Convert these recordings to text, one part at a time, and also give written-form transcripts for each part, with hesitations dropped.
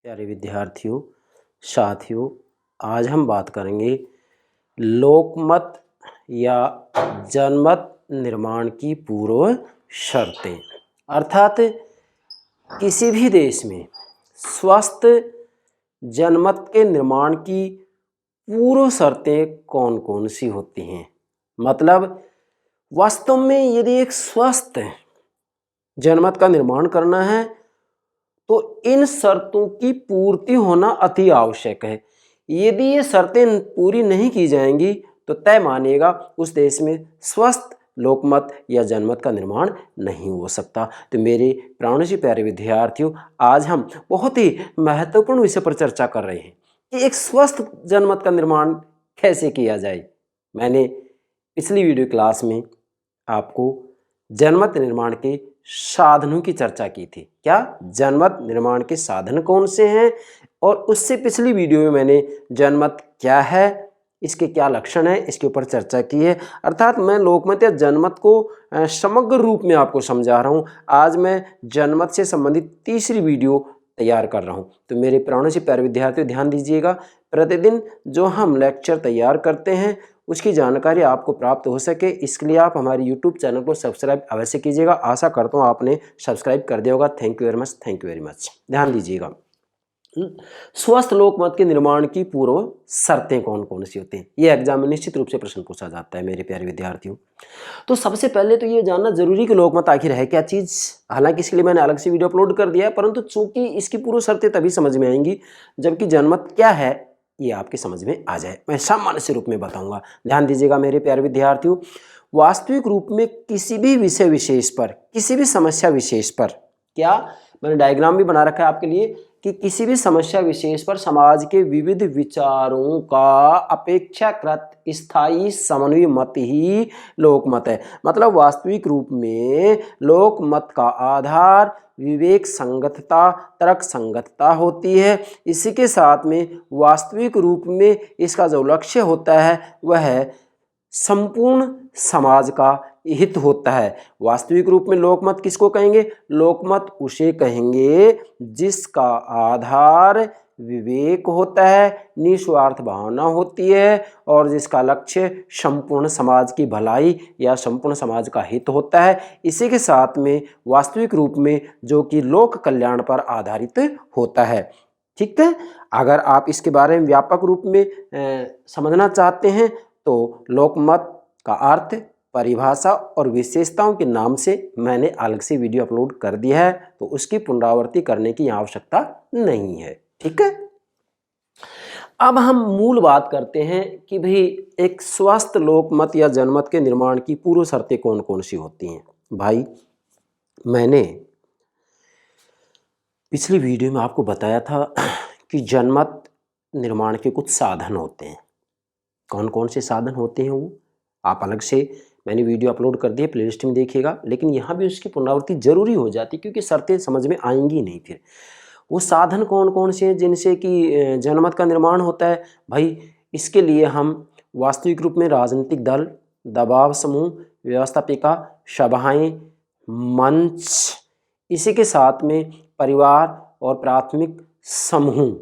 प्यारे विद्यार्थियों, साथियों, आज हम बात करेंगे लोकमत या जनमत निर्माण की पूर्व शर्तें। अर्थात किसी भी देश में स्वस्थ जनमत के निर्माण की पूर्व शर्तें कौन कौन सी होती हैं। मतलब वास्तव में यदि एक स्वस्थ जनमत का निर्माण करना है तो इन शर्तों की पूर्ति होना अति आवश्यक है। यदि ये शर्तें पूरी नहीं की जाएंगी तो तय मानिएगा उस देश में स्वस्थ लोकमत या जनमत का निर्माण नहीं हो सकता। तो मेरे प्राणों से प्यारे विद्यार्थियों, आज हम बहुत ही महत्वपूर्ण विषय पर चर्चा कर रहे हैं कि एक स्वस्थ जनमत का निर्माण कैसे किया जाए। मैंने पिछली वीडियो क्लास में आपको जनमत निर्माण के साधनों की चर्चा की थी। क्या जनमत निर्माण के साधन कौन से हैं, और उससे पिछली वीडियो में मैंने जनमत क्या है, इसके क्या लक्षण है, इसके ऊपर चर्चा की है। अर्थात मैं लोकमत या जनमत को समग्र रूप में आपको समझा रहा हूँ। आज मैं जनमत से संबंधित तीसरी वीडियो तैयार कर रहा हूँ। तो मेरे प्राणों से प्यारे विद्यार्थियों, ध्यान दीजिएगा। प्रतिदिन जो हम लेक्चर तैयार करते हैं उसकी जानकारी आपको प्राप्त हो सके, इसके लिए आप हमारे YouTube चैनल को सब्सक्राइब अवश्य कीजिएगा। आशा करता हूँ आपने सब्सक्राइब कर दिया होगा। Thank you very much, thank you very much. ध्यान दीजिएगा, स्वस्थ लोकमत के निर्माण की पूर्व शर्तें कौन कौन सी होती हैं। ये एग्जाम में निश्चित रूप से प्रश्न पूछा जाता है मेरे प्यारे विद्यार्थियों। तो सबसे पहले तो ये जानना जरूरी कि लोकमत आखिर है क्या चीज़। हालांकि इसके लिए मैंने अलग से वीडियो अपलोड कर दिया है, परंतु चूंकि इसकी पूर्व शर्तें तभी समझ में आएंगी जबकि जनमत क्या है ये आपके समझ में आ जाए। मैं सामान्य से रूप में बताऊंगा। ध्यान दीजिएगा मेरे प्यारे विद्यार्थियों, वास्तविक रूप में किसी भी विषय विशेष पर, किसी भी समस्या विशेष पर, क्या मैंने डायग्राम भी बना रखा है आपके लिए कि किसी भी समस्या विशेष पर समाज के विविध विचारों का अपेक्षाकृत स्थायी समन्वय मत ही लोकमत है। मतलब वास्तविक रूप में लोकमत का आधार विवेक संगतता, तर्क संगतता होती है। इसी के साथ में वास्तविक रूप में इसका जो लक्ष्य होता है वह है संपूर्ण समाज का हित होता है। वास्तविक रूप में लोकमत किसको कहेंगे? लोकमत उसे कहेंगे जिसका आधार विवेक होता है, निस्वार्थ भावना होती है और जिसका लक्ष्य संपूर्ण समाज की भलाई या संपूर्ण समाज का हित होता है। इसी के साथ में वास्तविक रूप में जो कि लोक कल्याण पर आधारित होता है। ठीक है, अगर आप इसके बारे में व्यापक रूप में समझना चाहते हैं तो लोकमत का अर्थ, परिभाषा और विशेषताओं के नाम से मैंने अलग से वीडियो अपलोड कर दिया है, तो उसकी पुनरावृत्ति करने की आवश्यकता नहीं है। ठीक है, अब हम मूल बात करते हैं कि भाई एक स्वस्थ लोकमत या जनमत के निर्माण की पूर्व शर्तें कौन कौन सी होती हैं। भाई, मैंने पिछली वीडियो में आपको बताया था कि जनमत निर्माण के कुछ साधन होते हैं। कौन कौन से साधन होते हैं वो आप अलग से मैंने वीडियो अपलोड कर दी है, प्लेलिस्ट में देखिएगा। लेकिन यहाँ भी उसकी पुनरावृत्ति जरूरी हो जाती है क्योंकि शर्तें समझ में आएंगी नहीं। फिर वो साधन कौन कौन से हैं जिनसे कि जनमत का निर्माण होता है। भाई, इसके लिए हम वास्तविक रूप में राजनीतिक दल, दबाव समूह, व्यवस्थापिका, सभाएं, मंच, इसी के साथ में परिवार और प्राथमिक समूह,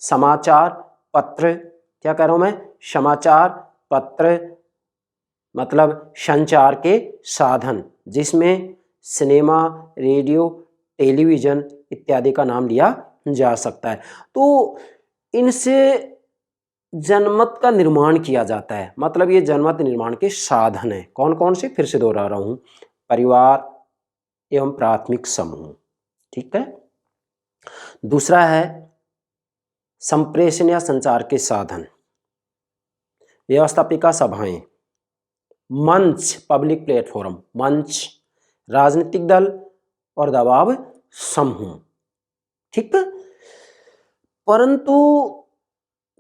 समाचार पत्र, क्या कह रहा हूँ मैं, समाचार पत्र मतलब संचार के साधन जिसमें सिनेमा, रेडियो, टेलीविज़न इत्यादि का नाम लिया जा सकता है। तो इनसे जनमत का निर्माण किया जाता है। मतलब ये जनमत निर्माण के साधन हैं। कौन कौन से, फिर से दोहरा रहा हूँ, परिवार एवं प्राथमिक समूह। ठीक है, दूसरा है संप्रेषण या संचार के साधन, व्यवस्थापिका सभाएं, मंच पब्लिक प्लेटफॉर्म, मंच, राजनीतिक दल और दबाव समूह। ठीक है, परंतु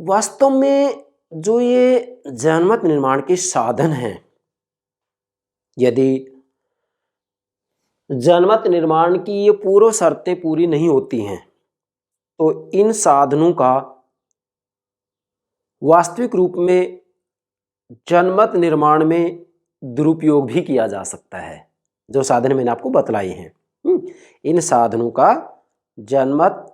वास्तव में जो ये जनमत निर्माण के साधन हैं, यदि जनमत निर्माण की ये पूर्व शर्तें पूरी नहीं होती हैं तो इन साधनों का वास्तविक रूप में जनमत निर्माण में दुरुपयोग भी किया जा सकता है। जो साधन मैंने आपको बतलाए हैं, इन साधनों का जनमत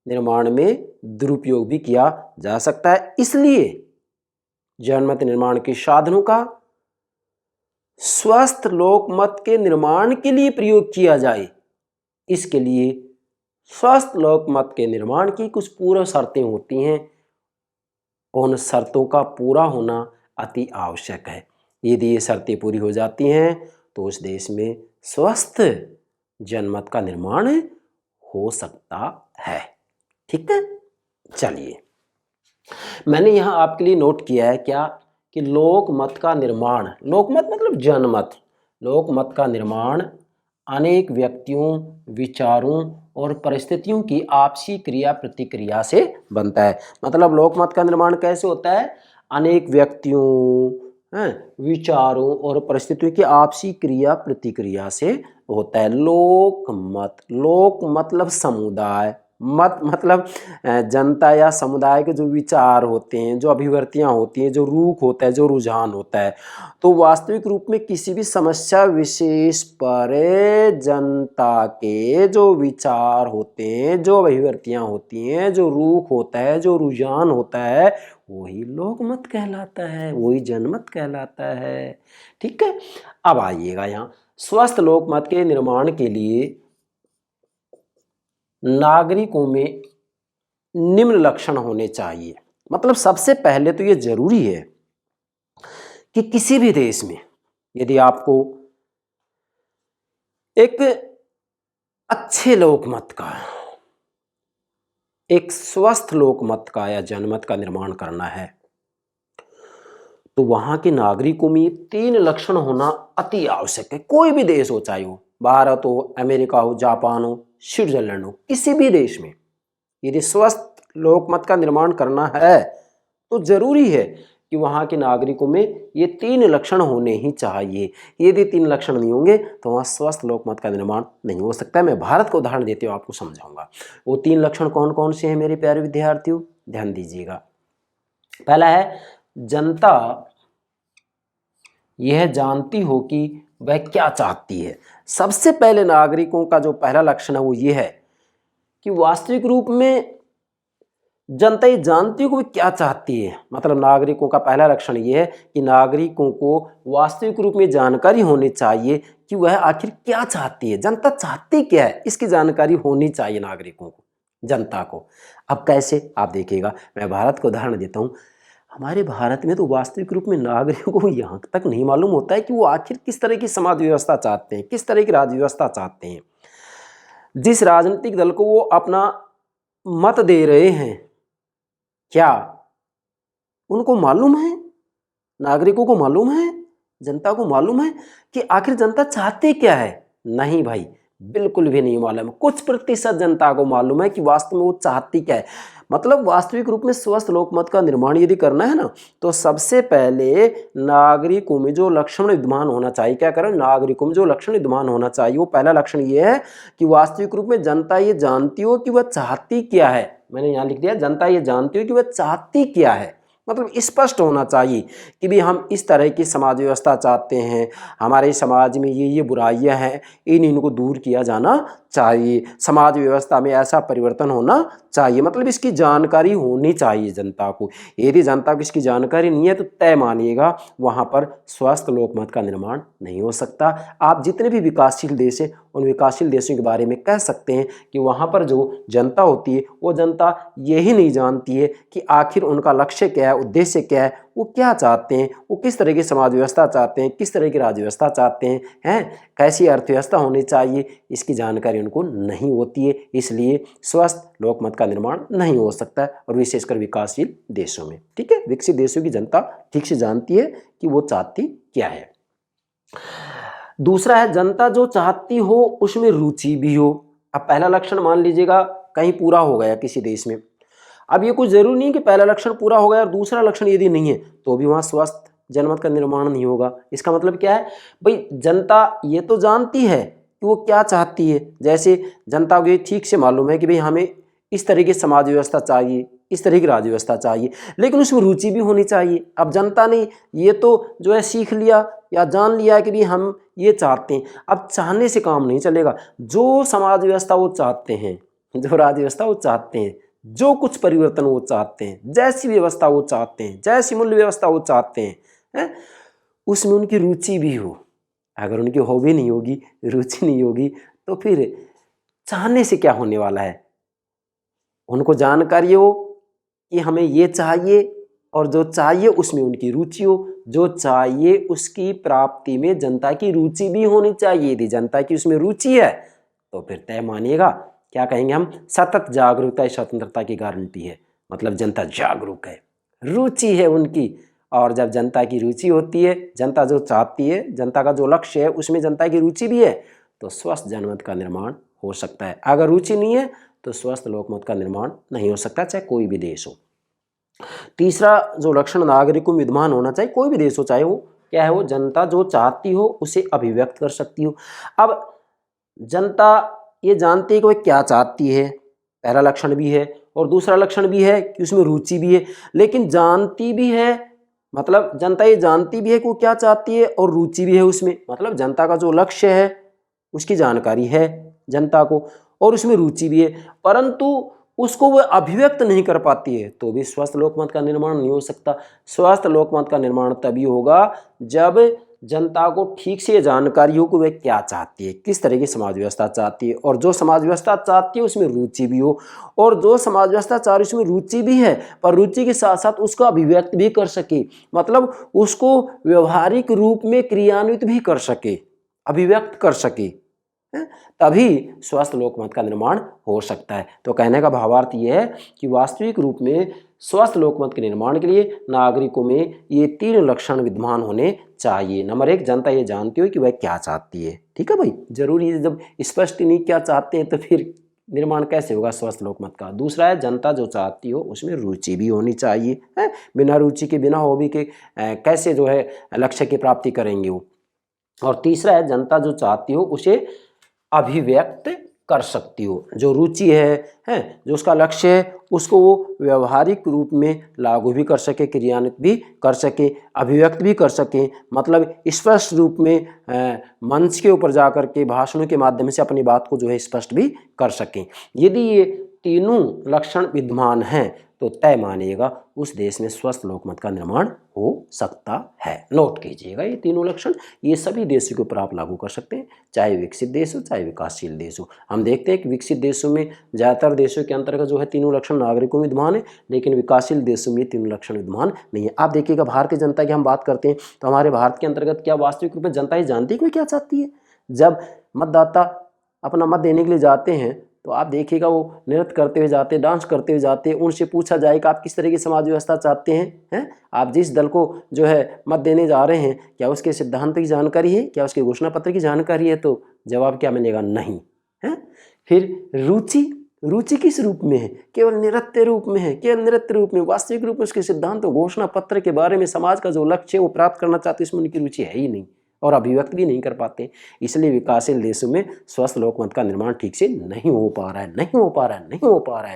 निर्माण में दुरुपयोग भी किया जा सकता है। इसलिए जनमत निर्माण के साधनों का स्वस्थ लोकमत के निर्माण के लिए प्रयोग किया जाए, इसके लिए स्वस्थ लोकमत के निर्माण की कुछ पूर्व शर्तें होती हैं। उन शर्तों का पूरा होना अति आवश्यक है। यदि ये शर्तें पूरी हो जाती हैं तो उस देश में स्वस्थ जनमत का निर्माण हो सकता है। ठीक है, चलिए मैंने यहाँ आपके लिए नोट किया है क्या कि लोकमत का निर्माण, लोकमत मतलब जनमत, लोकमत का निर्माण अनेक व्यक्तियों, विचारों और परिस्थितियों की आपसी क्रिया प्रतिक्रिया से बनता है। मतलब लोकमत का निर्माण कैसे होता है? अनेक व्यक्तियों, विचारों और परिस्थितियों की आपसी क्रिया प्रतिक्रिया से होता है। लोकमत, लोक मतलब समुदाय, मत मतलब जनता या समुदाय के जो विचार होते हैं, जो अभिव्यक्तियाँ होती हैं, जो रूख होता है, जो रुझान होता है। तो वास्तविक रूप में किसी भी समस्या विशेष पर जनता के जो विचार होते हैं, जो अभिव्यक्तियाँ होती हैं, जो रूख होता है, जो रुझान होता है, वही लोकमत कहलाता है, वही जनमत कहलाता है। ठीक है, अब आइएगा यहाँ स्वस्थ लोकमत के निर्माण के लिए नागरिकों में निम्न लक्षण होने चाहिए। मतलब सबसे पहले तो ये जरूरी है कि किसी भी देश में यदि आपको एक अच्छे लोकमत का, एक स्वस्थ लोकमत का या जनमत का निर्माण करना है तो वहां के नागरिकों में 3 लक्षण होना अति आवश्यक है। कोई भी देश हो, चाहे वो भारत हो, अमेरिका हो, जापान हो, स्विट्जरलैंड हो, किसी भी देश में यदि स्वस्थ लोकमत का निर्माण करना है तो जरूरी है कि वहाँ के नागरिकों में ये 3 लक्षण होने ही चाहिए। यदि 3 लक्षण नहीं होंगे तो वहाँ स्वस्थ लोकमत का निर्माण नहीं हो सकता है। मैं भारत को उदाहरण देते हुए आपको समझाऊंगा। वो 3 लक्षण कौन कौन से हैं मेरे प्यारे विद्यार्थियों, ध्यान दीजिएगा। पहला है जनता यह जानती हो कि वह क्या चाहती है। सबसे पहले नागरिकों का जो पहला लक्षण है वो ये है कि वास्तविक रूप में जनता ये जानती हो कि वो क्या चाहती है। मतलब नागरिकों का पहला लक्षण ये है कि नागरिकों को वास्तविक रूप में जानकारी होनी चाहिए कि वह आखिर क्या चाहती है, जनता चाहती क्या है, इसकी जानकारी होनी चाहिए नागरिकों को, जनता को। अब कैसे, आप देखिएगा, मैं भारत को उदाहरण देता हूँ। हमारे भारत में तो वास्तविक रूप में नागरिकों को यहाँ तक नहीं मालूम होता है कि वो आखिर किस तरह की समाज व्यवस्था चाहते हैं, किस तरह की राज्य व्यवस्था चाहते हैं। जिस राजनीतिक दल को वो अपना मत दे रहे हैं, क्या उनको मालूम है, नागरिकों को मालूम है, जनता को मालूम है कि आखिर जनता चाहती क्या है? नहीं भाई, बिल्कुल भी नहीं मालूम। कुछ प्रतिशत जनता को मालूम है कि वास्तव में वो चाहती क्या है। मतलब वास्तविक रूप में स्वस्थ लोकमत का निर्माण यदि करना है ना तो सबसे पहले नागरिकों में जो लक्षण विद्यमान होना चाहिए, क्या करें, नागरिकों में जो लक्षण विद्यमान होना चाहिए वो पहला लक्षण ये है कि वास्तविक रूप में जनता ये जानती हो कि वह चाहती क्या है। मैंने यहाँ लिख दिया, जनता ये जानती हो कि वह चाहती क्या है। मतलब स्पष्ट होना चाहिए कि भी हम इस तरह की समाज व्यवस्था चाहते हैं, हमारे समाज में ये बुराइयां हैं, इनको दूर किया जाना चाहिए, समाज व्यवस्था में ऐसा परिवर्तन होना चाहिए। मतलब इसकी जानकारी होनी चाहिए जनता को। यदि जनता को इसकी जानकारी नहीं है तो तय मानिएगा वहाँ पर स्वस्थ लोकमत का निर्माण नहीं हो सकता। आप जितने भी विकासशील देश हैं उन विकासशील देशों के बारे में कह सकते हैं कि वहाँ पर जो जनता होती है वो जनता यही नहीं जानती है कि आखिर उनका लक्ष्य क्या है, उद्देश्य क्या है, वो क्या चाहते हैं, वो किस तरह की समाज व्यवस्था चाहते हैं, किस तरह की राज्य व्यवस्था चाहते हैं, कैसी अर्थव्यवस्था होनी चाहिए, इसकी जानकारी उनको नहीं होती है। इसलिए स्वस्थ लोकमत का निर्माण नहीं हो सकता है, और विशेषकर विकासशील देशों में। ठीक है, विकसित देशों की जनता ठीक से जानती है कि वो चाहती क्या है। दूसरा है जनता जो चाहती हो उसमें रुचि भी हो। अब पहला लक्षण मान लीजिएगा कहीं पूरा हो गया किसी देश में, अब ये कुछ जरूरी नहीं कि पहला लक्षण पूरा हो गया और दूसरा लक्षण यदि नहीं है तो भी वहाँ स्वस्थ जनमत का निर्माण नहीं होगा। इसका मतलब क्या है भाई, जनता ये तो जानती है कि वो क्या चाहती है। जैसे जनता को ये ठीक से मालूम है कि भाई हमें इस तरह की समाज व्यवस्था चाहिए, इस तरह की राज्य व्यवस्था चाहिए, लेकिन उसमें रुचि भी होनी चाहिए। अब जनता ने ये तो जो है सीख लिया या जान लिया कि भाई हम ये चाहते हैं, अब चाहने से काम नहीं चलेगा। जो समाज व्यवस्था वो चाहते हैं जो राज्य व्यवस्था वो चाहते हैं, जो कुछ परिवर्तन वो चाहते हैं, जैसी व्यवस्था वो चाहते हैं, जैसी मूल्य व्यवस्था वो चाहते हैं, उसमें उनकी रुचि भी हो। अगर उनकी हॉबी नहीं होगी, रुचि नहीं होगी, तो फिर चाहने से क्या होने वाला है। उनको जानकारी हो कि हमें ये चाहिए, और जो चाहिए उसमें उनकी रुचि हो। जो चाहिए उसकी प्राप्ति में जनता की रुचि भी होनी चाहिए। यदि जनता की उसमें रुचि है तो फिर तय मानिएगा, क्या कहेंगे हम, सतत जागरूकता स्वतंत्रता की गारंटी है। मतलब जनता जागरूक है, रुचि है उनकी। और जब जनता की रुचि होती है, जनता जो चाहती है, जनता का जो लक्ष्य है उसमें जनता की रुचि भी है, तो स्वस्थ जनमत का निर्माण हो सकता है। अगर रुचि नहीं है तो स्वस्थ लोकमत का निर्माण नहीं हो सकता, चाहे कोई भी देश हो। तीसरा जो लक्षण नागरिकों में विद्यमान होना चाहिए, कोई भी देश हो, चाहे वो क्या है, वो जनता जो चाहती हो उसे अभिव्यक्त कर सकती हो। अब जनता ये जानती है कि वह क्या चाहती है, पहला लक्षण भी है, और दूसरा लक्षण भी है कि उसमें रुचि भी है। लेकिन जानती भी है, मतलब जनता ये जानती भी है कि वो क्या चाहती है, और रुचि भी है उसमें। मतलब जनता का जो लक्ष्य है उसकी जानकारी है जनता को, और उसमें रुचि भी है, परंतु उसको वह अभिव्यक्त नहीं कर पाती है, तो भी स्वस्थ लोकमत का निर्माण नहीं हो सकता। स्वस्थ लोकमत का निर्माण तभी होगा जब जनता को ठीक से जानकारी हो कि वह क्या चाहती है, किस तरह की समाज व्यवस्था चाहती है, और जो समाज व्यवस्था चाहती है उसमें रुचि भी हो। और जो समाज व्यवस्था चाह रही है उसमें रुचि भी है, पर रुचि के साथ साथ उसको अभिव्यक्त भी कर सके, मतलब उसको व्यवहारिक रूप में क्रियान्वित भी कर सके, अभिव्यक्त कर सके, तभी स्वस्थ लोकमत का निर्माण हो सकता है। तो कहने का भावार्थ यह है कि वास्तविक रूप में स्वस्थ लोकमत के निर्माण के लिए नागरिकों में ये 3 लक्षण विद्यमान होने चाहिए। नंबर 1, जनता ये जानती हो कि वह क्या चाहती है। ठीक है भाई, जरूरी है, जब स्पष्ट नहीं क्या चाहते हैं तो फिर निर्माण कैसे होगा स्वस्थ लोकमत का। दूसरा है, जनता जो चाहती हो उसमें रुचि भी होनी चाहिए, है। बिना रुचि के, बिना हॉबी के कैसे जो है लक्ष्य की प्राप्ति करेंगे वो। और तीसरा है, जनता जो चाहती हो उसे अभिव्यक्त कर सकती हो। जो रुचि है जो उसका लक्ष्य है उसको वो व्यवहारिक रूप में लागू भी कर सके, क्रियान्वित भी कर सके, अभिव्यक्त भी कर सके। मतलब स्पष्ट रूप में मंच के ऊपर जाकर के भाषणों के माध्यम से अपनी बात को जो है स्पष्ट भी कर सकें। यदि ये तीनों लक्षण विद्यमान हैं तो तय मानिएगा उस देश में स्वस्थ लोकमत का निर्माण हो सकता है। नोट कीजिएगा ये तीनों लक्षण, ये सभी देशों के ऊपर आप लागू कर सकते हैं, चाहे विकसित देश हो चाहे विकासशील देश हो। हम देखते हैं कि विकसित देशों में ज़्यादातर देशों के अंतर्गत जो है तीनों लक्षण नागरिकों में विद्यमान है, लेकिन विकासशील देशों में तीनों लक्षण विद्यमान नहीं है। आप देखिएगा भारतीय जनता की हम बात करते हैं तो हमारे भारत के अंतर्गत क्या वास्तविक रूप में जनता ये जानती है कि क्या चाहती है। जब मतदाता अपना मत देने के लिए जाते हैं तो आप देखिएगा वो नृत्य करते हुए जाते, डांस करते हुए जाते, उनसे पूछा जाए कि आप किस तरह की समाज व्यवस्था चाहते हैं, आप जिस दल को जो है मत देने जा रहे हैं क्या उसके सिद्धांत की जानकारी है, क्या उसके घोषणा पत्र की जानकारी है, तो जवाब क्या मिलेगा, नहीं है। फिर रुचि किस रूप में है, केवल नृत्य रूप में है, केवल नृत्य रूप में, वास्तविक रूप में उसके सिद्धांत और घोषणा पत्र के बारे में समाज का जो लक्ष्य है वो प्राप्त करना चाहते हैं, इसमें उनकी रुचि है ही नहीं और अभिव्यक्त भी नहीं कर पाते। इसलिए विकासशील देशों में स्वस्थ लोकमत का निर्माण ठीक से नहीं हो पा रहा है।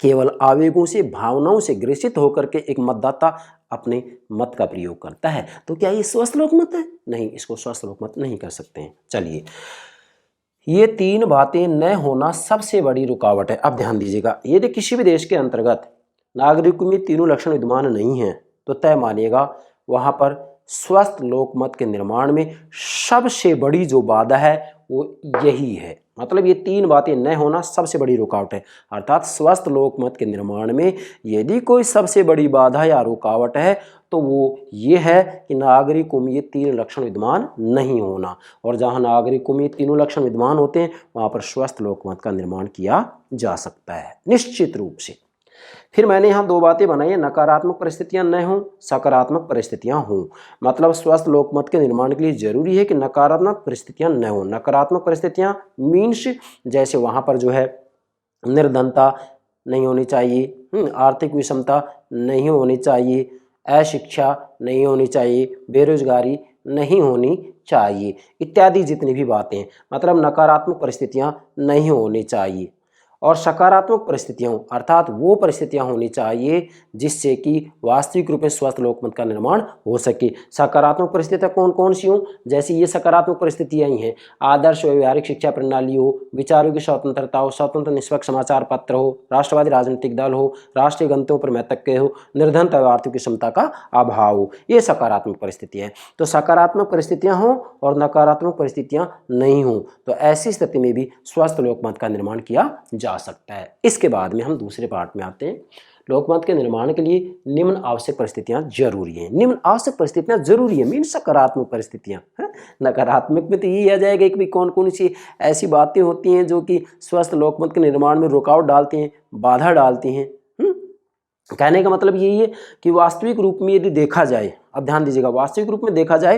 केवल आवेगों से, भावनाओं से ग्रसित होकर के एक मतदाता अपने मत का प्रयोग करता है, तो क्या ये स्वस्थ लोकमत है? नहीं, इसको स्वस्थ लोकमत नहीं कर सकते हैं। चलिए, ये 3 बातें न होना सबसे बड़ी रुकावट है। अब ध्यान दीजिएगा, यदि किसी भी देश के अंतर्गत नागरिकों में तीनों लक्षण विद्यमान नहीं है तो तय मानिएगा वहां पर स्वस्थ लोकमत के निर्माण में सबसे बड़ी जो बाधा है वो यही है। मतलब ये 3 बातें न होना सबसे बड़ी रुकावट है। अर्थात स्वस्थ लोकमत के निर्माण में यदि कोई सबसे बड़ी बाधा या रुकावट है तो वो ये है कि नागरिकों में ये 3 लक्षण विद्यमान नहीं होना। और जहाँ नागरिकों में ये तीनों लक्षण विद्यमान होते हैं वहाँ पर स्वस्थ लोकमत का निर्माण किया जा सकता है निश्चित रूप से। फिर मैंने यहाँ 2 बातें बनाई है, नकारात्मक परिस्थितियां न हों, सकारात्मक परिस्थितियां हों। मतलब स्वस्थ लोकमत के निर्माण के लिए जरूरी है कि नकारात्मक परिस्थितियां न हों। नकारात्मक परिस्थितियां मीन्स जैसे वहाँ पर जो है निर्धनता नहीं होनी चाहिए, आर्थिक विषमता नहीं होनी चाहिए, अशिक्षा नहीं होनी चाहिए, बेरोजगारी नहीं होनी चाहिए, इत्यादि जितनी भी बातें, मतलब नकारात्मक परिस्थितियां नहीं होनी चाहिए। और सकारात्मक परिस्थितियां अर्थात वो परिस्थितियां होनी चाहिए जिससे कि वास्तविक रूप में स्वस्थ लोकमत का निर्माण हो सके। सकारात्मक परिस्थितियां कौन कौन सी हो, जैसे ये सकारात्मक परिस्थितियां ही हैं, आदर्श व्यवहारिक शिक्षा प्रणाली हो, विचारों की स्वतंत्रता हो, स्वतंत्र निष्पक्ष समाचार पत्र हो, राष्ट्रवादी राजनीतिक दल हो, राष्ट्रीय गंतव्यों पर मैतक्य हो, निर्धनता व आर्थिक क्षमता का अभाव हो, ये सकारात्मक परिस्थितियां हैं। तो सकारात्मक परिस्थितियां हो और नकारात्मक परिस्थितियां नहीं हो तो ऐसी स्थिति में भी स्वस्थ लोकमत का निर्माण किया जा सकता है। इसके बाद में हम दूसरे पार्ट में आते हैं। लोकमत के निर्माण के लिए निम्न आवश्यक परिस्थितियां जरूरी हैं। निम्न आवश्यक परिस्थितियां जरूरी है मीन सकारात्मक परिस्थितियां। नकारात्मक में तो यही आ जाएगा कि कौन कौन सी ऐसी बातें होती हैं जो कि स्वस्थ लोकमत के निर्माण में रुकावट डालती हैं, बाधा डालती हैं। कहने का मतलब यही है कि वास्तविक रूप में यदि देखा जाए, अब ध्यान दीजिएगा, वास्तविक रूप में देखा जाए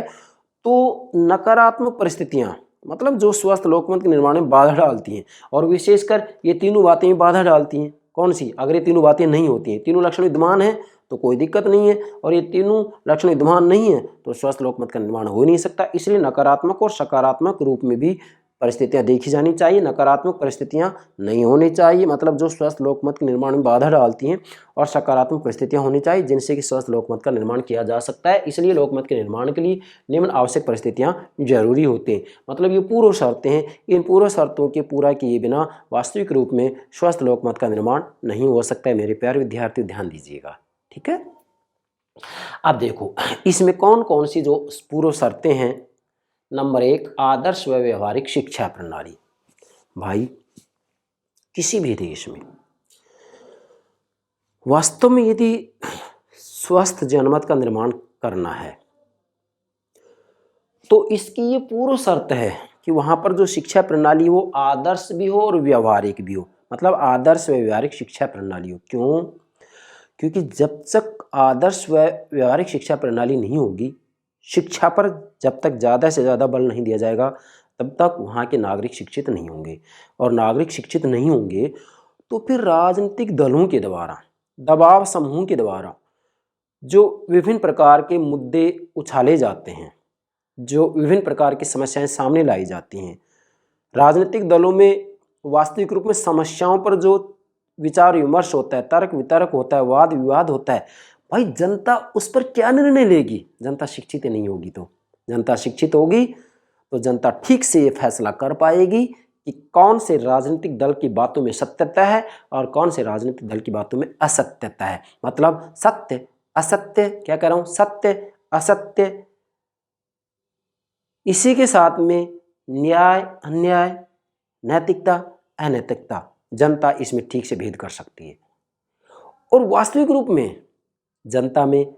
तो नकारात्मक परिस्थितियां मतलब जो स्वस्थ लोकमत के निर्माण में बाधा डालती हैं, और विशेषकर ये तीनों बातें बाधा डालती हैं। कौन सी? अगर ये तीनों बातें नहीं होती हैं, तीनों लक्षण विद्यमान हैं तो कोई दिक्कत नहीं है, और ये तीनों लक्षण विद्यमान नहीं है तो स्वस्थ लोकमत का निर्माण हो नहीं सकता। इसलिए नकारात्मक और सकारात्मक रूप में भी परिस्थितियां देखी जानी चाहिए। नकारात्मक परिस्थितियां नहीं होनी चाहिए, मतलब जो स्वस्थ लोकमत के निर्माण में बाधा डालती हैं, और सकारात्मक परिस्थितियां होनी चाहिए जिनसे कि स्वस्थ लोकमत का निर्माण किया जा सकता है। इसलिए लोकमत के निर्माण के लिए निम्न आवश्यक परिस्थितियां जरूरी होती हैं। मतलब ये पूर्व शर्तें हैं, इन पूर्व शर्तों के पूरा किए बिना वास्तविक रूप में स्वस्थ लोकमत का निर्माण नहीं हो सकता है। मेरे प्यारे विद्यार्थी ध्यान दीजिएगा, ठीक है। अब देखो इसमें कौन कौन सी जो पूर्व शर्तें हैं। नंबर 1, आदर्श व व्यवहारिक शिक्षा प्रणाली। भाई किसी भी देश में वास्तव में यदि स्वस्थ जनमत का निर्माण करना है तो इसकी ये पूर्व शर्त है कि वहां पर जो शिक्षा प्रणाली वो आदर्श भी हो और व्यवहारिक भी हो। मतलब आदर्श व व्यवहारिक शिक्षा प्रणाली हो। क्यों? क्योंकि जब तक आदर्श व व्यवहारिक शिक्षा प्रणाली नहीं होगी, शिक्षा पर जब तक ज़्यादा से ज़्यादा बल नहीं दिया जाएगा तब तक वहाँ के नागरिक शिक्षित नहीं होंगे, और नागरिक शिक्षित नहीं होंगे तो फिर राजनीतिक दलों के द्वारा, दबाव समूह के द्वारा जो विभिन्न प्रकार के मुद्दे उछाले जाते हैं, जो विभिन्न प्रकार की समस्याएं सामने लाई जाती हैं, राजनीतिक दलों में वास्तविक रूप में समस्याओं पर जो विचार विमर्श होता है, तर्क वितर्क होता है, वाद विवाद होता है, भाई जनता उस पर क्या निर्णय लेगी? जनता शिक्षित नहीं होगी। तो जनता शिक्षित होगी तो जनता ठीक से ये फैसला कर पाएगी कि कौन से राजनीतिक दल की बातों में सत्यता है और कौन से राजनीतिक दल की बातों में असत्यता है। मतलब सत्य असत्य, क्या कह रहा हूं, सत्य असत्य, इसी के साथ में न्याय अन्याय, नैतिकता अनैतिकता, जनता इसमें ठीक से भेद कर सकती है। और वास्तविक रूप में जनता में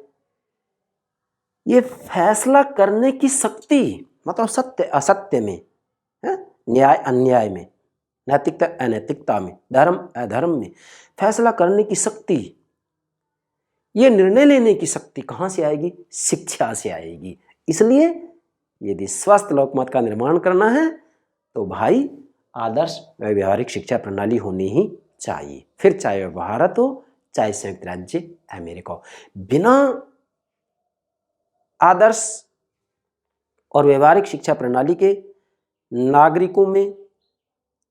ये फैसला करने की शक्ति, मतलब सत्य असत्य में, न्याय अन्याय में, नैतिकता अनैतिकता में, धर्म अधर्म में फैसला करने की शक्ति, ये निर्णय लेने की शक्ति कहाँ से आएगी? शिक्षा से आएगी। इसलिए यदि स्वस्थ लोकमत का निर्माण करना है तो भाई आदर्श व व्यवहारिक शिक्षा प्रणाली होनी ही चाहिए, फिर चाहे वह भारत हो चाहे संयुक्त राज्य अमेरिका हो। बिना आदर्श और व्यवहारिक शिक्षा प्रणाली के नागरिकों में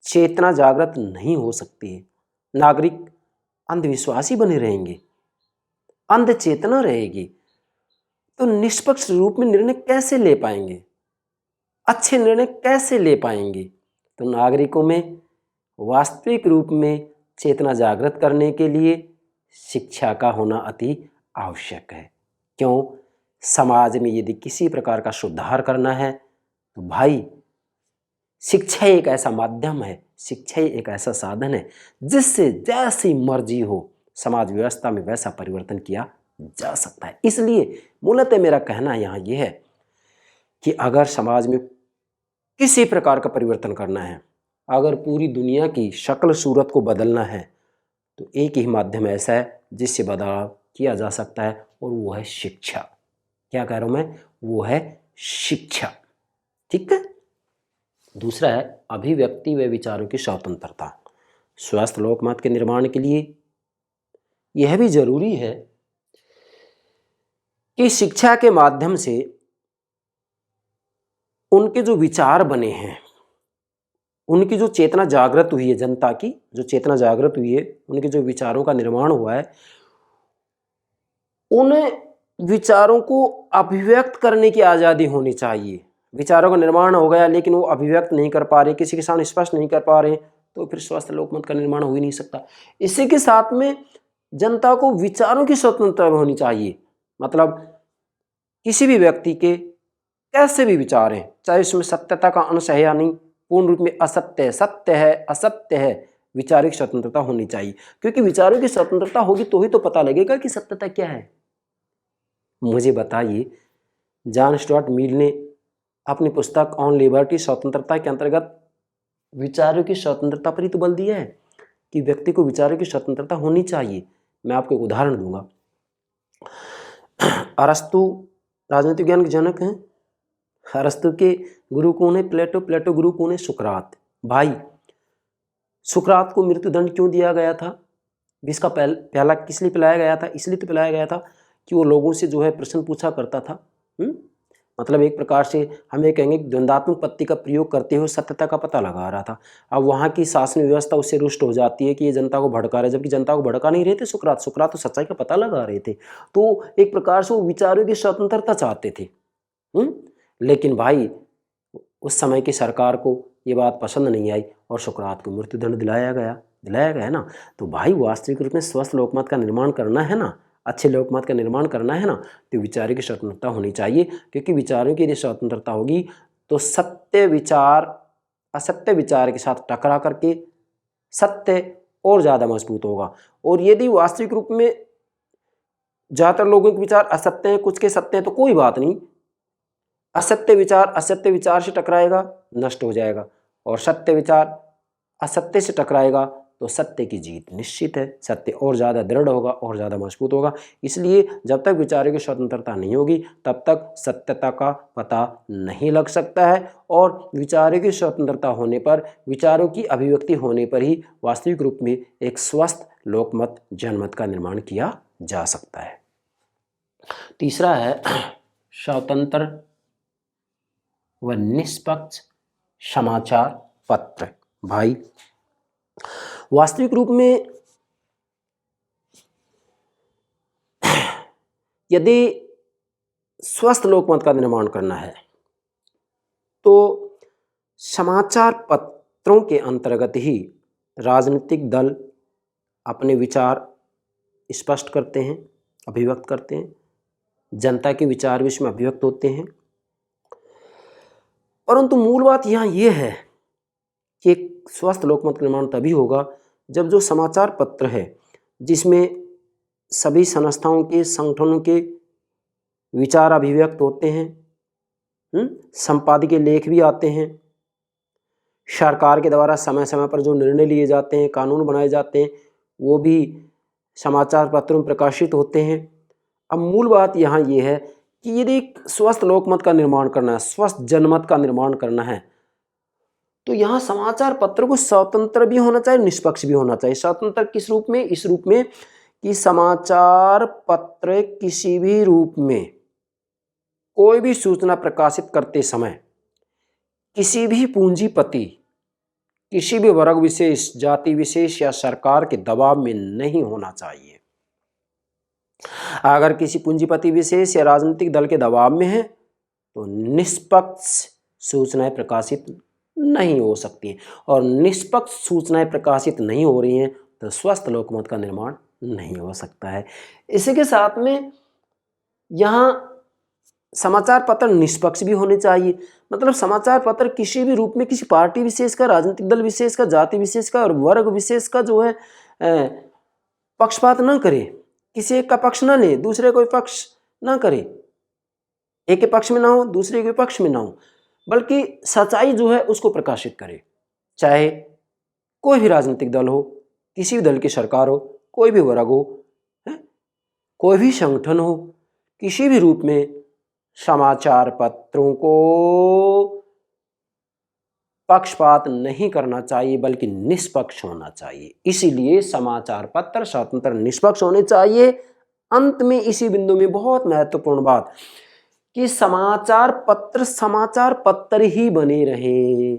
चेतना जागृत नहीं हो सकती है। नागरिक अंधविश्वासी बने रहेंगे, अंध चेतना रहेगी, तो निष्पक्ष रूप में निर्णय कैसे ले पाएंगे? अच्छे निर्णय कैसे ले पाएंगे? तो नागरिकों में वास्तविक रूप में चेतना जागृत करने के लिए शिक्षा का होना अति आवश्यक है। क्यों? समाज में यदि किसी प्रकार का सुधार करना है तो भाई शिक्षा एक ऐसा माध्यम है, शिक्षा एक ऐसा साधन है जिससे जैसी मर्जी हो समाज व्यवस्था में वैसा परिवर्तन किया जा सकता है। इसलिए मूलतः मेरा कहना यहाँ यह है कि अगर समाज में किसी प्रकार का परिवर्तन करना है, अगर पूरी दुनिया की शक्ल सूरत को बदलना है तो एक ही माध्यम ऐसा है जिससे बदलाव किया जा सकता है, और वो है शिक्षा। क्या कह रहा हूं मैं? वो है शिक्षा। ठीक है। दूसरा है अभिव्यक्ति व विचारों की स्वतंत्रता। स्वस्थ लोकमत के निर्माण के लिए यह भी जरूरी है कि शिक्षा के माध्यम से उनके जो विचार बने हैं उनकी जो चेतना जागृत हुई है, जनता की जो चेतना जागृत हुई है, उनके जो विचारों का निर्माण हुआ है, उन विचारों को अभिव्यक्त करने की आज़ादी होनी चाहिए। विचारों का निर्माण हो गया लेकिन वो अभिव्यक्त नहीं कर पा रहे, किसी के सामने स्पष्ट नहीं कर पा रहे, तो फिर स्वस्थ लोकमत का निर्माण हो ही नहीं सकता। इसी के साथ में जनता को विचारों की स्वतंत्रता होनी चाहिए। मतलब किसी भी व्यक्ति के कैसे भी विचार हैं, चाहे उसमें सत्यता का अंश है या नहीं, पूर्ण रूप में असत्य सत्य है असत्य है, विचारिक स्वतंत्रता होनी चाहिए। क्योंकि विचारों की स्वतंत्रता होगी तो ही तो पता लगेगा कि सत्यता क्या है। मुझे बताइए, जॉन स्टुअर्ट मिल ने अपनी पुस्तक ऑन लिबर्टी स्वतंत्रता के अंतर्गत विचारों की स्वतंत्रता पर ही तो बल दिया है कि व्यक्ति को विचारों की स्वतंत्रता होनी चाहिए। मैं आपको एक उदाहरण दूंगा। अरस्तु राजनीतिक ज्ञान के जनक हैं। अरस्तु के गुरु कौन है? प्लेटो। प्लेटो गुरु कौन है? सुकरात। भाई, सुकरात को मृत्युदंड क्यों दिया गया था? जिसका प्याला किस लिए पिलाया गया था? इसलिए तो पिलाया गया था कि वो लोगों से जो है प्रश्न पूछा करता था। मतलब एक प्रकार से हम ये कहेंगे कि द्वंद्वात्मक पत्ति का प्रयोग करते हुए सत्यता का पता लगा रहा था। अब वहाँ की शासन व्यवस्था उससे रुष्ट हो जाती है कि ये जनता को भड़का रहे, जबकि जनता को भड़का नहीं रहे थे सुकरात तो सच्चाई का पता लगा रहे थे। तो एक प्रकार से वो विचारों की स्वतंत्रता चाहते थे। लेकिन भाई उस समय की सरकार को ये बात पसंद नहीं आई और सुकरात को मृत्युदंड दिलाया गया ना। तो भाई वास्तविक रूप में स्वस्थ लोकमत का निर्माण करना है ना, अच्छे लोकमत का निर्माण करना है ना, तो विचारों की स्वतंत्रता होनी चाहिए। क्योंकि विचारों की यदि स्वतंत्रता होगी तो सत्य विचार असत्य विचार के साथ टकरा करके सत्य और ज़्यादा मजबूत होगा। और यदि वास्तविक रूप में ज़्यादातर लोगों के विचार असत्य हैं, कुछ के सत्य हैं, तो कोई बात नहीं, असत्य विचार असत्य विचार से टकराएगा, नष्ट हो जाएगा, और सत्य विचार असत्य से टकराएगा तो सत्य की जीत निश्चित है। सत्य और ज़्यादा दृढ़ होगा और ज़्यादा मजबूत होगा। इसलिए जब तक विचारों की स्वतंत्रता नहीं होगी तब तक सत्यता का पता नहीं लग सकता है, और विचारों की स्वतंत्रता होने पर, विचारों की अभिव्यक्ति होने पर ही वास्तविक रूप में एक स्वस्थ लोकमत जनमत का निर्माण किया जा सकता है। तीसरा है स्वतंत्र व निष्पक्ष समाचार पत्र। भाई वास्तविक रूप में यदि स्वस्थ लोकमत का निर्माण करना है तो समाचार पत्रों के अंतर्गत ही राजनीतिक दल अपने विचार स्पष्ट करते हैं, अभिव्यक्त करते हैं, जनता के विचार भी इसमें अभिव्यक्त होते हैं। परंतु मूल बात यहाँ ये है कि एक स्वस्थ लोकमत का निर्माण तभी होगा जब जो समाचार पत्र है, जिसमें सभी संस्थाओं के, संगठनों के विचार अभिव्यक्त होते हैं, संपादकीय लेख भी आते हैं, सरकार के द्वारा समय समय पर जो निर्णय लिए जाते हैं, कानून बनाए जाते हैं, वो भी समाचार पत्रों में प्रकाशित होते हैं। अब मूल बात यहाँ ये है कि यदि स्वस्थ लोकमत का निर्माण करना है, स्वस्थ जनमत का निर्माण करना है, तो यहाँ समाचार पत्र को स्वतंत्र भी होना चाहिए, निष्पक्ष भी होना चाहिए। स्वतंत्र किस रूप में? इस रूप में कि समाचार पत्र किसी भी रूप में कोई भी सूचना प्रकाशित करते समय किसी भी पूंजीपति, किसी भी वर्ग विशेष, जाति विशेष या सरकार के दबाव में नहीं होना चाहिए। अगर किसी पूंजीपति विशेष या राजनीतिक दल के दबाव में है तो निष्पक्ष सूचनाएं प्रकाशित नहीं हो सकती, और निष्पक्ष सूचनाएं प्रकाशित नहीं हो रही हैं तो स्वस्थ लोकमत का निर्माण नहीं हो सकता है। इसी के साथ में यहाँ समाचार पत्र निष्पक्ष भी होने चाहिए। मतलब समाचार पत्र किसी भी रूप में किसी पार्टी विशेष का, राजनीतिक दल विशेष का, जाति विशेष का और वर्ग विशेष का जो है पक्षपात न करे, किसी एक का पक्ष न ले, दूसरे कोई पक्ष न करे, एक के पक्ष में ना हो, दूसरे के पक्ष में ना हो, बल्कि सच्चाई जो है उसको प्रकाशित करे। चाहे कोई भी राजनीतिक दल हो, किसी भी दल की सरकार हो, कोई भी वर्ग हो, कोई भी संगठन हो, किसी भी रूप में समाचार पत्रों को पक्षपात नहीं करना चाहिए बल्कि निष्पक्ष होना चाहिए। इसीलिए समाचार पत्र स्वतंत्र निष्पक्ष होने चाहिए। अंत में इसी बिंदु में बहुत महत्वपूर्ण बात कि समाचार पत्र ही बने रहे,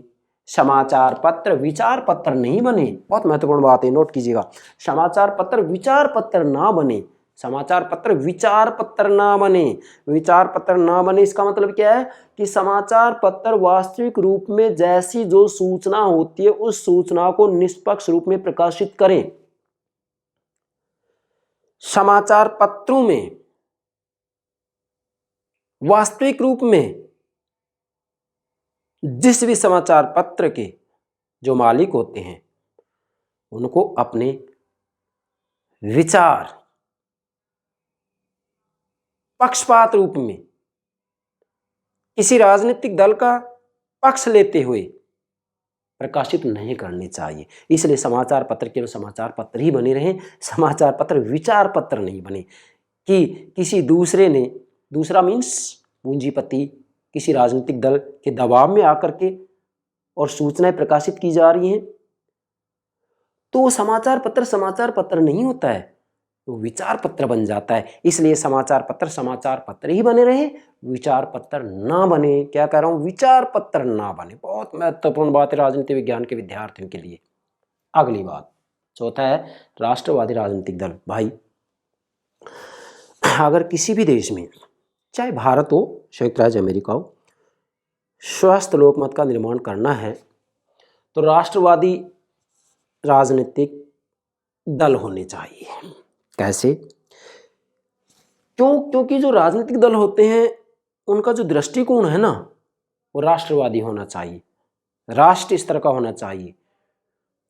समाचार पत्र विचार पत्र नहीं बने। बहुत महत्वपूर्ण बात है, नोट कीजिएगा। समाचार पत्र विचार पत्र ना बने, समाचार पत्र विचार पत्र ना बने, विचार पत्र ना बने। इसका मतलब क्या है कि समाचार पत्र वास्तविक रूप में जैसी जो सूचना होती है उस सूचना को निष्पक्ष रूप में प्रकाशित करें। समाचार पत्रों में वास्तविक रूप में जिस भी समाचार पत्र के जो मालिक होते हैं उनको अपने विचार पक्षपात रूप में किसी राजनीतिक दल का पक्ष लेते हुए प्रकाशित नहीं करनी चाहिए। इसलिए समाचार पत्र केवल समाचार पत्र ही बने रहें, समाचार पत्र विचार पत्र नहीं बने कि किसी दूसरे ने, दूसरा मीन्स पूंजीपति, किसी राजनीतिक दल के दबाव में आकर के और सूचनाएं प्रकाशित की जा रही हैं तो समाचार पत्र नहीं होता है, वो विचार पत्र बन जाता है। इसलिए समाचार पत्र ही बने रहे, विचार पत्र ना बने। क्या कह रहा हूं, विचार पत्र ना बने। बहुत महत्वपूर्ण बात है राजनीति विज्ञान के विद्यार्थियों के लिए। अगली बात, चौथा है राष्ट्रवादी राजनीतिक दल। भाई अगर किसी भी देश में, चाहे भारत हो, संयुक्त राज्य अमेरिका हो, स्वस्थ लोकमत का निर्माण करना है तो राष्ट्रवादी राजनीतिक दल होने चाहिए। कैसे? क्योंकि जो राजनीतिक दल होते हैं उनका जो दृष्टिकोण है ना वो राष्ट्रवादी होना चाहिए, राष्ट्र स्तर का होना चाहिए,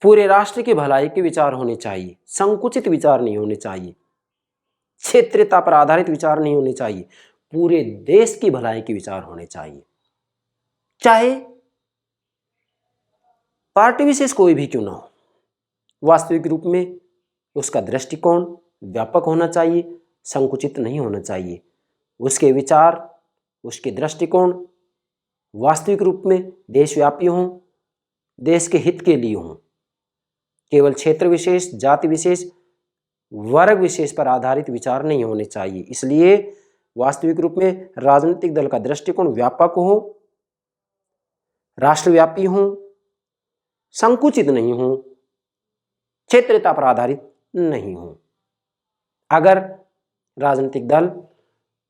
पूरे राष्ट्र की भलाई के विचार होने चाहिए, संकुचित विचार नहीं होने चाहिए, क्षेत्रीयता पर आधारित विचार नहीं होने चाहिए, पूरे देश की भलाई के विचार होने चाहिए। चाहे पार्टी विशेष कोई भी क्यों ना हो, वास्तविक रूप में उसका दृष्टिकोण व्यापक होना चाहिए, संकुचित नहीं होना चाहिए। उसके विचार, उसके दृष्टिकोण वास्तविक रूप में देशव्यापी हों, देश के हित के लिए हों, केवल क्षेत्र विशेष, जाति विशेष, वर्ग विशेष पर आधारित विचार नहीं होने चाहिए। इसलिए वास्तविक रूप में राजनीतिक दल का दृष्टिकोण व्यापक हो, राष्ट्रव्यापी हो, संकुचित नहीं हो, क्षेत्रीयता पर आधारित नहीं हो। अगर राजनीतिक दल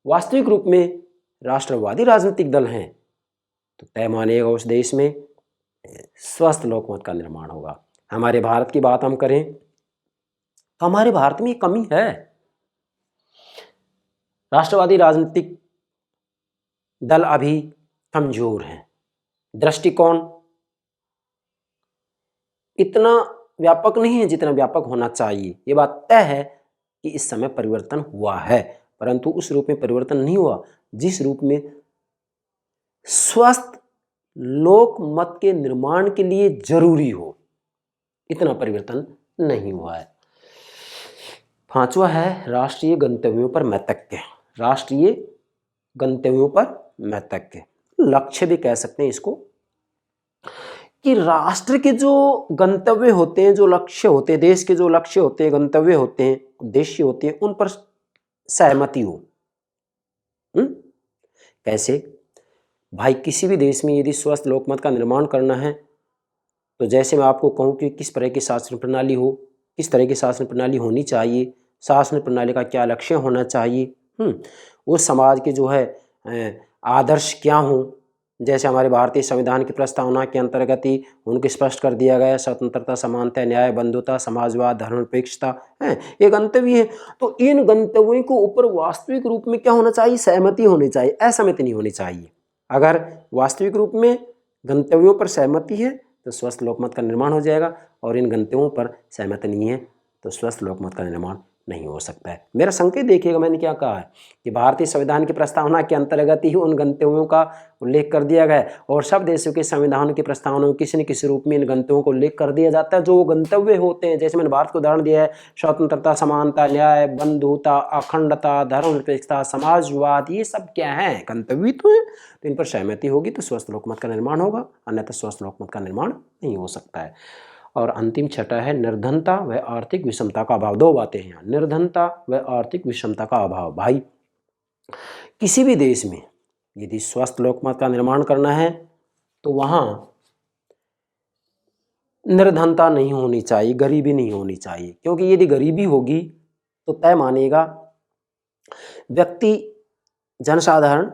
वास्तविक रूप में राष्ट्रवादी राजनीतिक दल हैं तो तय मानेगा उस देश में स्वस्थ लोकमत का निर्माण होगा। हमारे भारत की बात हम करें तो हमारे भारत में कमी है, राष्ट्रवादी राजनीतिक दल अभी कमजोर हैं, दृष्टिकोण इतना व्यापक नहीं है जितना व्यापक होना चाहिए। ये बात तय है कि इस समय परिवर्तन हुआ है, परंतु उस रूप में परिवर्तन नहीं हुआ जिस रूप में स्वस्थ लोक मत के निर्माण के लिए जरूरी हो, इतना परिवर्तन नहीं हुआ है। पांचवा है राष्ट्रीय गंतव्यों पर मैतज्ञ। राष्ट्रीय गंतव्यों पर मैतज्ञ, लक्ष्य भी कह सकते हैं इसको, कि राष्ट्र के जो गंतव्य होते हैं, जो लक्ष्य होते हैं, देश के जो लक्ष्य होते हैं, गंतव्य होते हैं, उद्देश्य होते हैं, उन पर सहमति हो। कैसे? भाई किसी भी देश में यदि स्वस्थ लोकमत का निर्माण करना है तो जैसे मैं आपको कहूँ कि किस तरह की शासन प्रणाली हो, किस तरह की शासन प्रणाली होनी चाहिए, शासन प्रणाली का क्या लक्ष्य होना चाहिए, उस समाज के जो है आदर्श क्या हों। जैसे हमारे भारतीय संविधान की प्रस्तावना के अंतर्गत ही उनको स्पष्ट कर दिया गया, स्वतंत्रता, समानता, न्याय, बंधुता, समाजवाद, धर्मनिरपेक्षता है, ये गंतव्य है। तो इन गंतव्यों के ऊपर वास्तविक रूप में क्या होना चाहिए, सहमति होनी चाहिए, असहमति नहीं होनी चाहिए। अगर वास्तविक रूप में गंतव्यों पर सहमति है तो स्वस्थ लोकमत का निर्माण हो जाएगा, और इन गंतव्यों पर सहमति नहीं है तो स्वस्थ लोकमत का निर्माण नहीं हो सकता है। मेरा संकेत देखिएगा, मैंने क्या कहा है कि भारतीय संविधान की प्रस्तावना के अंतर्गत ही उन गंतव्यों का उल्लेख कर दिया गया है, और सब देशों के संविधान की प्रस्तावनाओं में किसी न किसी रूप में इन गंतव्यों को उल्लेख कर दिया जाता है जो गंतव्य होते हैं। जैसे मैंने भारत को उदाहरण दिया है, स्वतंत्रता, समानता, न्याय, बंधुता, अखंडता, धर्मनिरपेक्षता, समाजवाद, ये सब क्या है, गंतव्य तो है। तो इन पर सहमति होगी तो स्वस्थ लोकमत का निर्माण होगा, अन्यथा स्वस्थ लोकमत का निर्माण नहीं हो सकता है। और अंतिम छठा है निर्धनता व आर्थिक विषमता का अभाव। दो बातें हैं यहाँ, निर्धनता व आर्थिक विषमता का अभाव। भाई किसी भी देश में यदि स्वस्थ लोकमत का निर्माण करना है तो वहाँ निर्धनता नहीं होनी चाहिए, गरीबी नहीं होनी चाहिए, क्योंकि यदि गरीबी होगी तो तय मानेगा व्यक्ति, जनसाधारण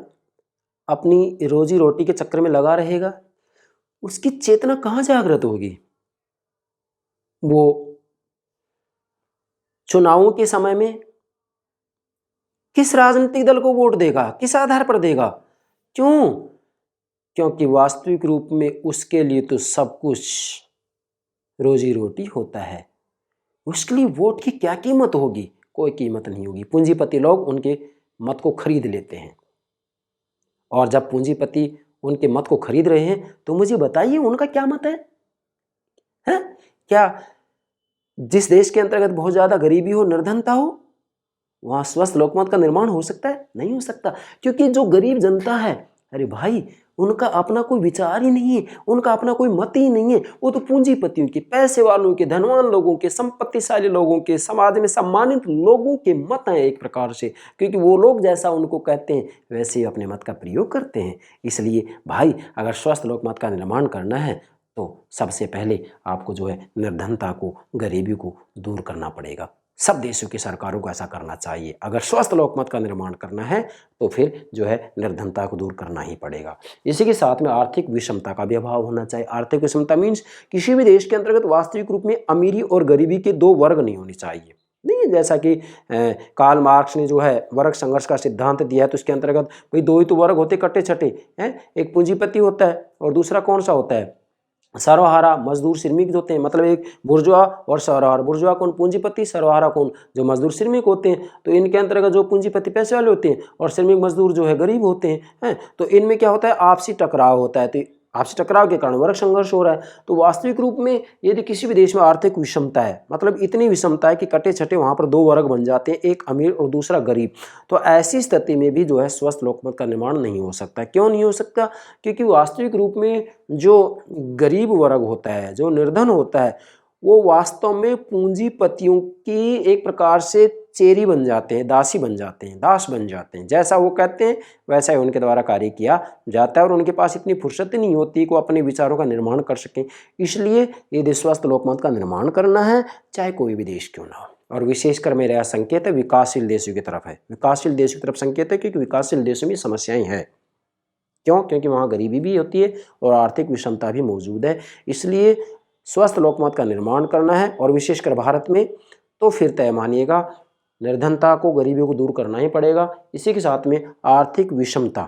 अपनी रोजी रोटी के चक्कर में लगा रहेगा, उसकी चेतना कहाँ जागृत होगी? वो चुनावों के समय में किस राजनीतिक दल को वोट देगा, किस आधार पर देगा? क्यों? क्योंकि वास्तविक रूप में उसके लिए तो सब कुछ रोजी रोटी होता है, उसके लिए वोट की क्या कीमत होगी? कोई कीमत नहीं होगी। पूंजीपति लोग उनके मत को खरीद लेते हैं, और जब पूंजीपति उनके मत को खरीद रहे हैं तो मुझे बताइए उनका क्या मत है? क्या जिस देश के अंतर्गत बहुत ज़्यादा गरीबी हो, निर्धनता हो, वहाँ स्वस्थ लोकमत का निर्माण हो सकता है? नहीं हो सकता, क्योंकि जो गरीब जनता है, अरे भाई, उनका अपना कोई विचार ही नहीं है, उनका अपना कोई मत ही नहीं है। वो तो पूंजीपतियों के, पैसे वालों के, धनवान लोगों के, संपत्तिशाली लोगों के, समाज में सम्मानित लोगों के मत हैं एक प्रकार से, क्योंकि वो लोग जैसा उनको कहते हैं वैसे ही अपने मत का प्रयोग करते हैं। इसलिए भाई, अगर स्वस्थ लोकमत का निर्माण करना है तो सबसे पहले आपको जो है निर्धनता को, गरीबी को दूर करना पड़ेगा। सब देशों की सरकारों को ऐसा करना चाहिए। अगर स्वस्थ लोकमत का निर्माण करना है तो फिर जो है निर्धनता को दूर करना ही पड़ेगा। इसी के साथ में आर्थिक विषमता का भी अभाव होना चाहिए। आर्थिक विषमता मीन्स किसी भी देश के अंतर्गत वास्तविक रूप में अमीरी और गरीबी के दो वर्ग नहीं होने चाहिए। नहीं, जैसा कि कार्ल मार्क्स ने जो है वर्ग संघर्ष का सिद्धांत दिया है, तो उसके अंतर्गत भाई दो ही तो वर्ग होते कट्टे छटे हैं, एक पूंजीपति होता है और दूसरा कौन सा होता है? सर्वहारा, मजदूर श्रमिक होते हैं। मतलब एक बुर्जुआ और सर्वहारा। बुर्जुआ कौन? पूंजीपति। सर्वहारा कौन? जो मजदूर श्रमिक होते हैं। तो इनके अंतर्गत जो पूंजीपति पैसे वाले होते हैं और श्रमिक मजदूर जो है गरीब होते हैं। तो इनमें क्या होता है? आपसी टकराव होता है। तो आपसी टकराव के कारण वर्ग संघर्ष हो रहा है। तो वास्तविक रूप में यदि किसी भी देश में आर्थिक विषमता है, मतलब इतनी विषमता है कि कटे छटे वहाँ पर दो वर्ग बन जाते हैं, एक अमीर और दूसरा गरीब, तो ऐसी स्थिति में भी जो है स्वस्थ लोकमत का निर्माण नहीं हो सकता। क्यों नहीं हो सकता? क्योंकि वास्तविक रूप में जो गरीब वर्ग होता है, जो निर्धन होता है, वो वास्तव में पूंजीपतियों की एक प्रकार से चेरी बन जाते हैं, दासी बन जाते हैं, दास बन जाते हैं। जैसा वो कहते हैं वैसा ही उनके द्वारा कार्य किया जाता है, और उनके पास इतनी फुर्सत नहीं होती कि वो अपने विचारों का निर्माण कर सकें। इसलिए यदि स्वस्थ लोकमत का निर्माण करना है, चाहे कोई भी देश क्यों ना हो, और विशेषकर मेरा यह संकेत है विकासशील देशों की तरफ है। विकासशील देशों की तरफ संकेत है, क्योंकि विकासशील देशों में समस्याएं हैं। क्यों? क्योंकि वहाँ गरीबी भी होती है और आर्थिक विषमता भी मौजूद है। इसलिए स्वस्थ लोकमत का निर्माण करना है, और विशेषकर भारत में, तो फिर तय मानिएगा निर्धनता को, गरीबी को दूर करना ही पड़ेगा। इसी के साथ में आर्थिक विषमता,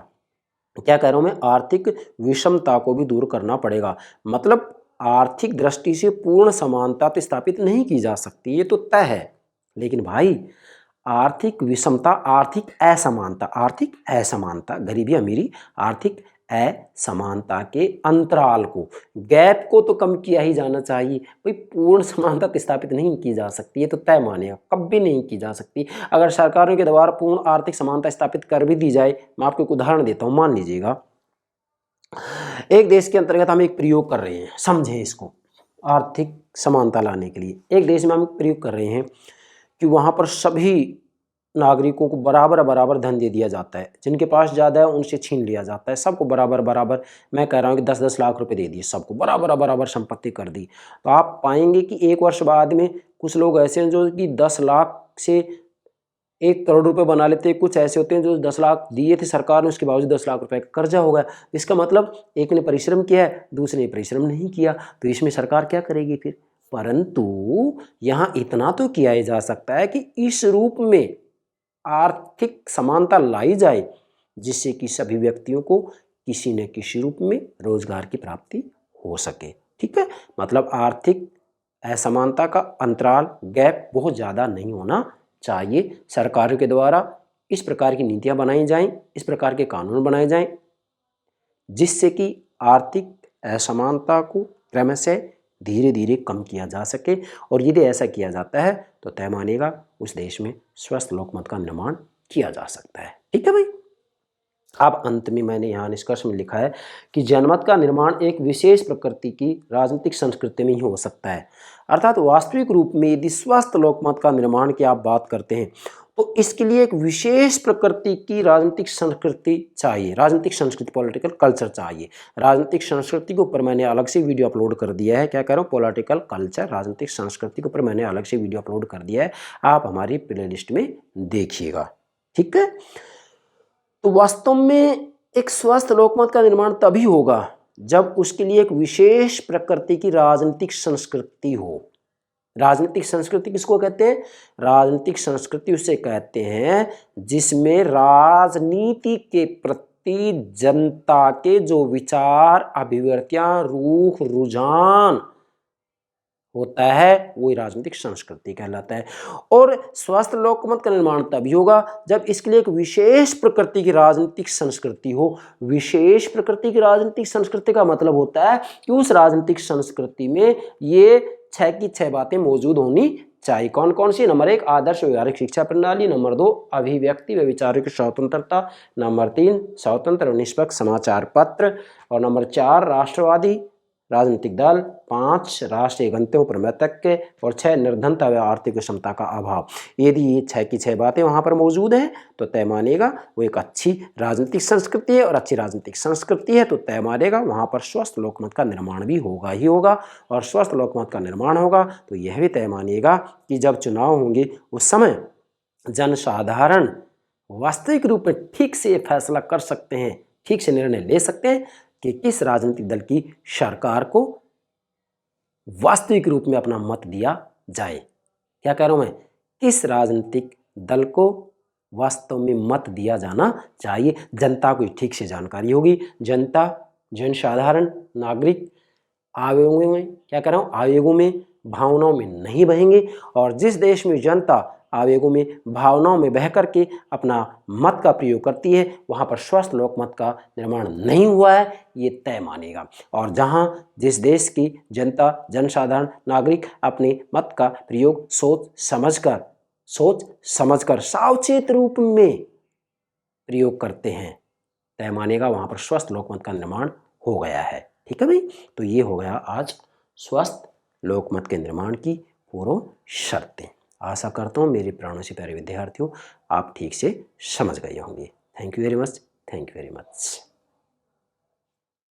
क्या कह रहा हूँ मैं? आर्थिक विषमता को भी दूर करना पड़ेगा। मतलब आर्थिक दृष्टि से पूर्ण समानता तो स्थापित नहीं की जा सकती, ये तो तय है, लेकिन भाई आर्थिक विषमता, आर्थिक असमानता, गरीबी अमीरी, आर्थिक असमानता के अंतराल को, गैप को तो कम किया ही जाना चाहिए। भाई पूर्ण समानता स्थापित नहीं की जा सकती, ये तो तय मानेगा, कभी नहीं की जा सकती। अगर सरकारों के द्वारा पूर्ण आर्थिक समानता स्थापित कर भी दी जाए, मैं आपको एक उदाहरण देता हूँ, मान लीजिएगा एक देश के अंतर्गत हम एक प्रयोग कर रहे हैं, समझें इसको, आर्थिक समानता लाने के लिए एक देश में हम प्रयोग कर रहे हैं कि वहाँ पर सभी नागरिकों को बराबर बराबर धन दे दिया जाता है। जिनके पास ज़्यादा है उनसे छीन लिया जाता है, सबको बराबर बराबर, मैं कह रहा हूँ कि 10-10 लाख रुपए दे दिए सबको, बराबर बराबर संपत्ति कर दी। तो आप पाएंगे कि एक वर्ष बाद में कुछ लोग ऐसे हैं जो कि 10 लाख से 1 करोड़ रुपए बना लेते हैं। कुछ ऐसे होते हैं जो 10 लाख दिए थे सरकार ने, उसके बावजूद 10 लाख रुपए का कर्जा हो गया। इसका मतलब एक ने परिश्रम किया है, दूसरे ने परिश्रम नहीं किया, तो इसमें सरकार क्या करेगी फिर? परंतु यहाँ इतना तो किया जा सकता है कि इस रूप में आर्थिक समानता लाई जाए, जिससे कि सभी व्यक्तियों को किसी न किसी रूप में रोजगार की प्राप्ति हो सके। ठीक है, मतलब आर्थिक असमानता का अंतराल, गैप बहुत ज़्यादा नहीं होना चाहिए। सरकारों के द्वारा इस प्रकार की नीतियां बनाई जाएं, इस प्रकार के कानून बनाए जाएं, जिससे कि आर्थिक असमानता को क्रमशः धीरे धीरे कम किया जा सके। और यदि ऐसा किया जाता है तो तय मानेगा उस देश में स्वस्थ लोकमत का निर्माण किया जा सकता है। ठीक है भाई। अब अंत में मैंने यहाँ निष्कर्ष में लिखा है कि जनमत का निर्माण एक विशेष प्रकृति की राजनीतिक संस्कृति में ही हो सकता है। अर्थात वास्तविक रूप में यदि स्वस्थ लोकमत का निर्माण की आप बात करते हैं तो इसके लिए एक विशेष प्रकृति की राजनीतिक संस्कृति चाहिए, राजनीतिक संस्कृति, पॉलिटिकल कल्चर चाहिए। राजनीतिक संस्कृति के ऊपर मैंने अलग से वीडियो अपलोड कर दिया है। क्या कह रहा हूँ, पॉलिटिकल कल्चर, राजनीतिक संस्कृति के ऊपर मैंने अलग से वीडियो अपलोड कर दिया है, आप हमारी प्लेलिस्ट में देखिएगा। ठीक है। तो वास्तव में एक स्वस्थ लोकमत का निर्माण तभी होगा जब उसके लिए एक विशेष प्रकृति की राजनीतिक संस्कृति हो। राजनीतिक संस्कृति किसको कहते हैं? राजनीतिक संस्कृति उसे कहते हैं जिसमें राजनीति के प्रति जनता के जो विचार, अभिव्यक्तियां, रूख, रुझान होता है वही राजनीतिक संस्कृति कहलाता है। और स्वस्थ लोकमत का निर्माण तभी होगा जब इसके लिए एक विशेष प्रकृति की राजनीतिक संस्कृति हो। विशेष प्रकृति की राजनीतिक संस्कृति का मतलब होता है कि उस राजनीतिक संस्कृति में ये 6 की 6 बातें मौजूद होनी चाहिए। कौन कौन सी? नंबर 1 आदर्श व्यवहारिक शिक्षा प्रणाली, नंबर 2 अभिव्यक्ति व विचारों की स्वतंत्रता, नंबर 3 स्वतंत्र और निष्पक्ष समाचार पत्र, और नंबर 4 राष्ट्रवादी राजनीतिक दल, 5 राष्ट्रीय गंतव्यों पर मैतज्ञ, और 6 निर्धनता व आर्थिक क्षमता का अभाव। यदि ये 6 की 6 बातें वहाँ पर मौजूद हैं तो तय मानेगा वो एक अच्छी राजनीतिक संस्कृति है, और अच्छी राजनीतिक संस्कृति है तो तय मानेगा वहाँ पर स्वस्थ लोकमत का निर्माण भी होगा ही होगा। और स्वस्थ लोकमत का निर्माण होगा तो यह भी तय मानिएगा कि जब चुनाव होंगे उस समय जनसाधारण वास्तविक रूप में ठीक से ये फैसला कर सकते हैं, ठीक से निर्णय ले सकते हैं कि किस राजनीतिक दल की सरकार को वास्तविक रूप में अपना मत दिया जाए। क्या कह रहा हूं मैं? किस राजनीतिक दल को वास्तव में मत दिया जाना चाहिए, जनता को ठीक से जानकारी होगी। जनता, जनसाधारण, नागरिक आवेगों में, क्या कह रहा हूं, आवेगों में, भावनाओं में नहीं बहेंगे। और जिस देश में जनता आवेगों में, भावनाओं में बह करके अपना मत का प्रयोग करती है वहाँ पर स्वस्थ लोकमत का निर्माण नहीं हुआ है, ये तय मानेगा। और जहाँ जिस देश की जनता, जनसाधारण, नागरिक अपने मत का प्रयोग सोच समझकर सावचेत रूप में प्रयोग करते हैं, तय मानेगा वहाँ पर स्वस्थ लोकमत का निर्माण हो गया है। ठीक है भाई। तो ये हो गया आज स्वस्थ लोकमत के निर्माण की पूर्व शर्तें। आशा करता हूँ मेरे प्राणों से प्यारे विद्यार्थियों आप ठीक से समझ गए होंगे। Thank you very much.